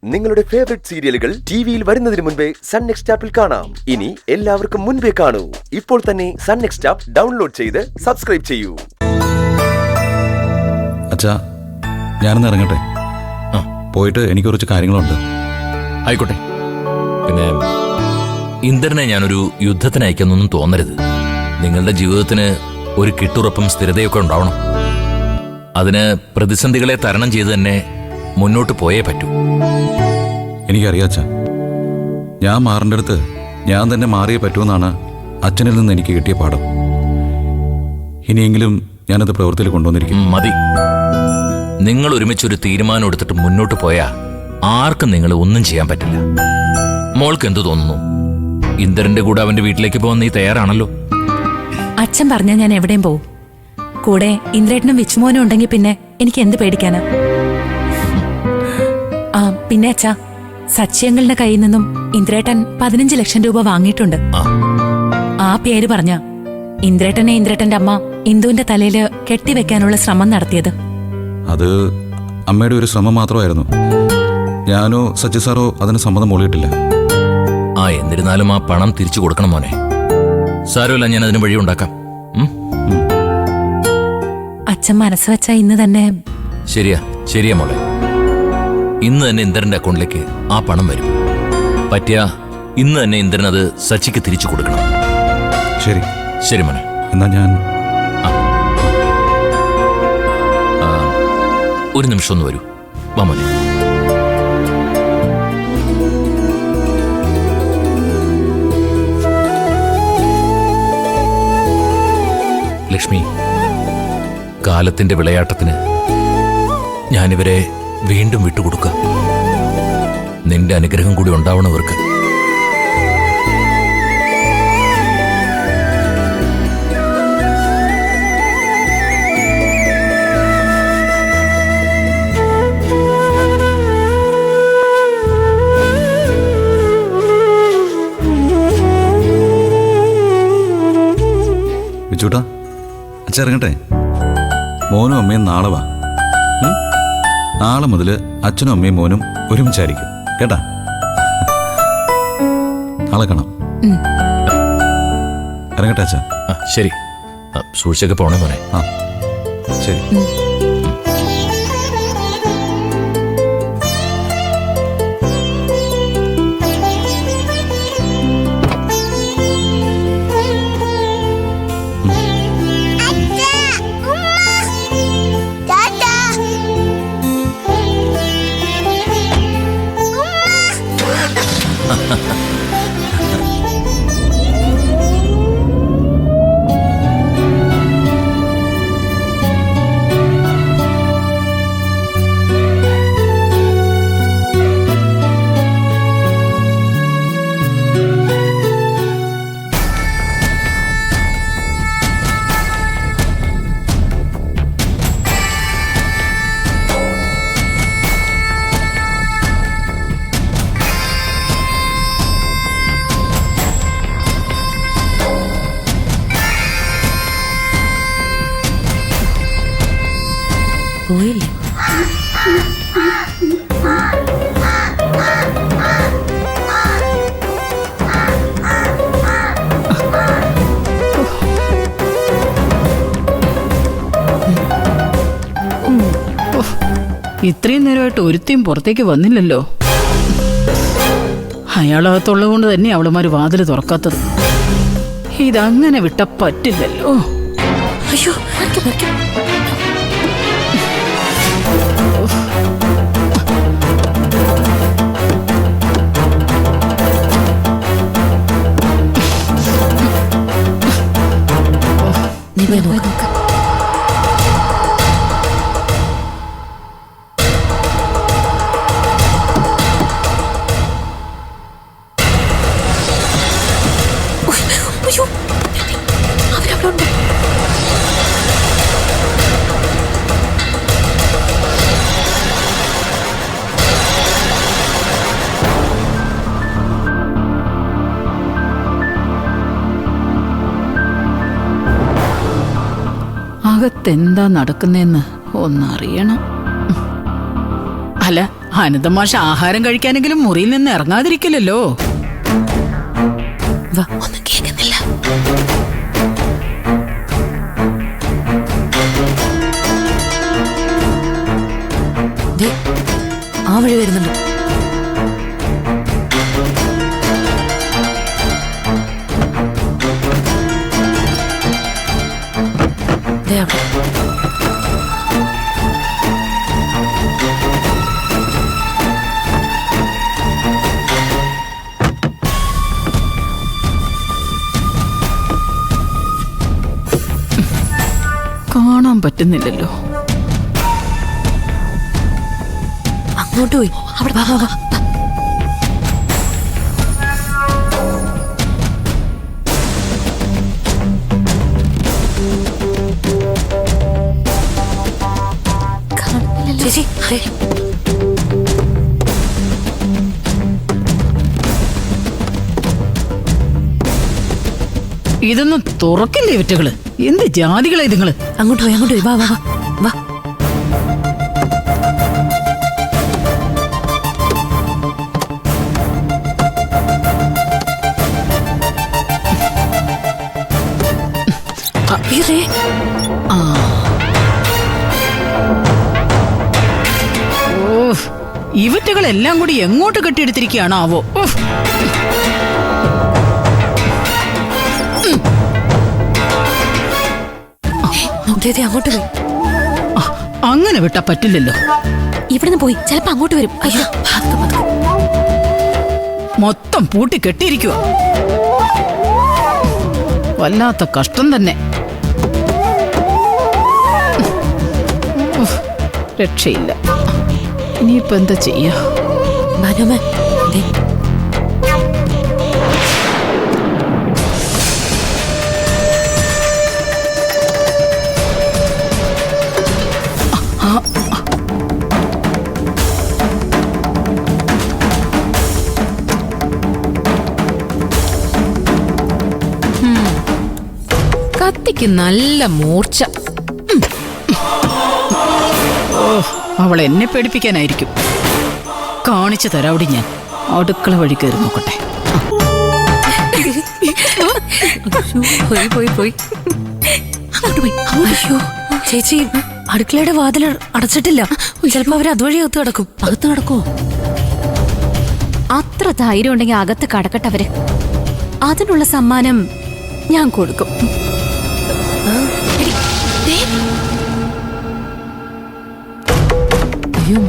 നിങ്ങളുടെ ഫേവറേറ്റ് സീരിയലുകൾ ടിവിയിൽ വരുന്നതിന് മുൻപേ സൺ നെക്സ്റ്റ് ആപ്പിൽ കാണാം. ഇനി എല്ലാവർക്കും മുൻപേ കാണൂ. ഇപ്പോൾ തന്നെ സൺ നെക്സ്റ്റ് ആപ്പ് ഡൗൺലോഡ് ചെയ്ത് സബ്സ്ക്രൈബ് ചെയ്യൂ. അച്ഛാ, ഞാനൊന്ന് ഇറങ്ങട്ടെ. പോയിട്ട് എനിക്ക് കുറച്ച് കാര്യങ്ങളുണ്ട്. ആയിക്കോട്ടെ. പിന്നെ ഇന്ദ്രനെ ഞാനൊരു യുദ്ധത്തിന് അയക്കുന്നൊന്നും തോന്നരുത്. നിങ്ങളുടെ ജീവിതത്തിന് ഒരു കിട്ടുറപ്പും സ്ഥിരതയൊക്കെ ഉണ്ടാവണം. അതിന് പ്രതിസന്ധികളെ തരണം ചെയ്ത് തന്നെ മുന്നോട്ട് പോയേ പറ്റൂ. എനിക്കറിയാം അച്ഛാ, ഞാൻ മാറേണ്ടടുത്ത് ഞാൻ തന്നെ മാറിയേ പറ്റുമെന്നാണ് അച്ഛനിൽ നിന്ന് എനിക്ക് കിട്ടിയ പാഠം. ഇനിയെങ്കിലും ഞാനത് പ്രവൃത്തിയിൽ കൊണ്ടുവന്നിരിക്കും. മതി. നിങ്ങൾ ഒരുമിച്ചൊരു തീരുമാനം എടുത്തിട്ട് മുന്നോട്ട് പോയാ ആർക്കും നിങ്ങളെ ഒന്നും ചെയ്യാൻ പറ്റില്ല. മോൾക്ക് എന്തു തോന്നുന്നു? ഇന്ദ്രന്റെ കൂടെ അവന്റെ വീട്ടിലേക്ക് പോകാൻ നീ തയ്യാറാണല്ലോ? അച്ഛൻ പറഞ്ഞാൽ ഞാൻ എവിടെയും പോവും. കൂടെ ഇന്ദ്രേട്ടനും വിച്ചുമോനും ഉണ്ടെങ്കിൽ പിന്നെ എനിക്ക് എന്ത് പേടിക്കാനാ? പിന്നെ അച്ഛാ, സച്ചിയങ്ങളുടെ കയ്യിൽ നിന്നും ഇന്ദ്രേട്ടൻ 15 ലക്ഷം രൂപ വാങ്ങിയിട്ടുണ്ട്. ആ പേര് പറഞ്ഞ ഇന്ദ്രേട്ടനെ ഇന്ദ്രേട്ടന്റെ അമ്മ ഇന്ദുവിന്റെ തലയില് കെട്ടിവെക്കാനുള്ള ശ്രമം നടത്തിയത്. അത് അമ്മയുടെ ഒരു ശ്രമം മാത്രമായിരുന്നു. ഞാനോ സച്ചി സാറോ അതിന് സമ്മതം മൂളിയിട്ടില്ല. എന്നിരുന്നാലും ആ പണം തിരിച്ചു കൊടുക്കണം മോനെ. സാരമില്ല, ഞാൻ അതിന് വഴി ഉണ്ടാക്കാം. അച്ഛൻ മനസ്സ് വെച്ചാ ഇന്ന് തന്നെ. ശരിയാ മോളെ. ഇന്ന് തന്നെ ഇന്ദ്രന്റെ അക്കൗണ്ടിലേക്ക് ആ പണം വരും. പറ്റിയ ഇന്ന് തന്നെ ഇന്ദ്രൻ അത് സച്ചിക്ക് തിരിച്ചു കൊടുക്കണം. ശരി മോനെ. എന്നാ ഞാൻ ഒരു നിമിഷം ഒന്ന് വരൂ. വാ മോനെ. ലക്ഷ്മി, കാലത്തിന്റെ വിളയാട്ടത്തിന് ഞാനിവരെ വീണ്ടും വിട്ടുകൊടുക്കുക. നിന്റെ അനുഗ്രഹം കൂടി ഉണ്ടാവണവർക്ക്. വിച്ചൂട്ടാ, അച്ഛൻ ഇറങ്ങട്ടെ. മോനും അമ്മയും നാളെ വാ. നാളെ മുതൽ അച്ഛനും അമ്മയും മോനും ഒരുമിച്ചായിരിക്കും കേട്ടാ. നാളെ കാണാം. ഇറങ്ങട്ടെ അച്ഛാ. ശരി, സൂക്ഷിച്ചൊക്കെ പോണേ മോനെ. ശരി. പോയില്ലേ? ഇത്രയും നേരമായിട്ട് ഒരുത്തിയും പുറത്തേക്ക് വന്നില്ലല്ലോ. അയാളകത്തുള്ളത് കൊണ്ട് തന്നെ അവളുമാര് വാതില് തുറക്കാത്തത്. ഇതങ്ങനെ വിട്ട പറ്റില്ലല്ലോ. അയ്യോ, നീ പോയി നോക്ക. അവരവിടെ. അകത്തെന്താ നടക്കുന്നതെന്ന് ഒന്നറിയണം. അല്ല, അനന്തമാഷ ആഹാരം കഴിക്കാനെങ്കിലും മുറിയിൽ നിന്ന് ഇറങ്ങാതിരിക്കില്ലല്ലോ. ഒന്നും കേൾക്കുന്നില്ല. ആ വഴി വരുന്നുണ്ട്. കാണാൻ പറ്റുന്നില്ലല്ലോ. അങ്ങോട്ട് പോയി. അവിടെ വാ വാ വാ. ചേച്ചി ഇതൊന്നും തുറക്കില്ലേ ഇവറ്റകള്? എന്ത് ജാതികളാ ഇതുങ്ങള്? അങ്ങോട്ട് പോയി. വാ വാ വാ വാ. ഇവറ്റകളെല്ലാം കൂടി എങ്ങോട്ട് കെട്ടിയെടുത്തിരിക്കുകയാണോ ആവോ? അങ്ങോട്ട് പോയി. അങ്ങനെ വിട്ടാ പറ്റില്ലല്ലോ. ഇവിടുന്ന് പോയി ചിലപ്പോ അങ്ങോട്ട് വരും. അയ്യോ, മൊത്തം പൂട്ടി കെട്ടിയിരിക്കുക. വല്ലാത്ത കഷ്ടം തന്നെ. രക്ഷയില്ല. ഇനിയിപ്പോ എന്താ ചെയ്യാ? കത്തിക്ക് നല്ല മൂർച്ച. അവൾ എന്നെ പേടിപ്പിക്കാനായിരിക്കും. കാണിച്ചു തരാവിടെ ഞാൻ. അടുക്കള വഴി കയറി നോക്കട്ടെ. പോയി. അയ്യോ ചേച്ചി, അടുക്കളയുടെ വാതിൽ അടച്ചിട്ടില്ല. ചിലപ്പോ അവര് അതുവഴി അകത്ത് കിടക്കും. അകത്ത് കിടക്കുമോ? അത്ര ധൈര്യം ഉണ്ടെങ്കിൽ അകത്ത് കടക്കട്ടവര്. അതിനുള്ള സമ്മാനം ഞാൻ കൊടുക്കും. അയ്യോ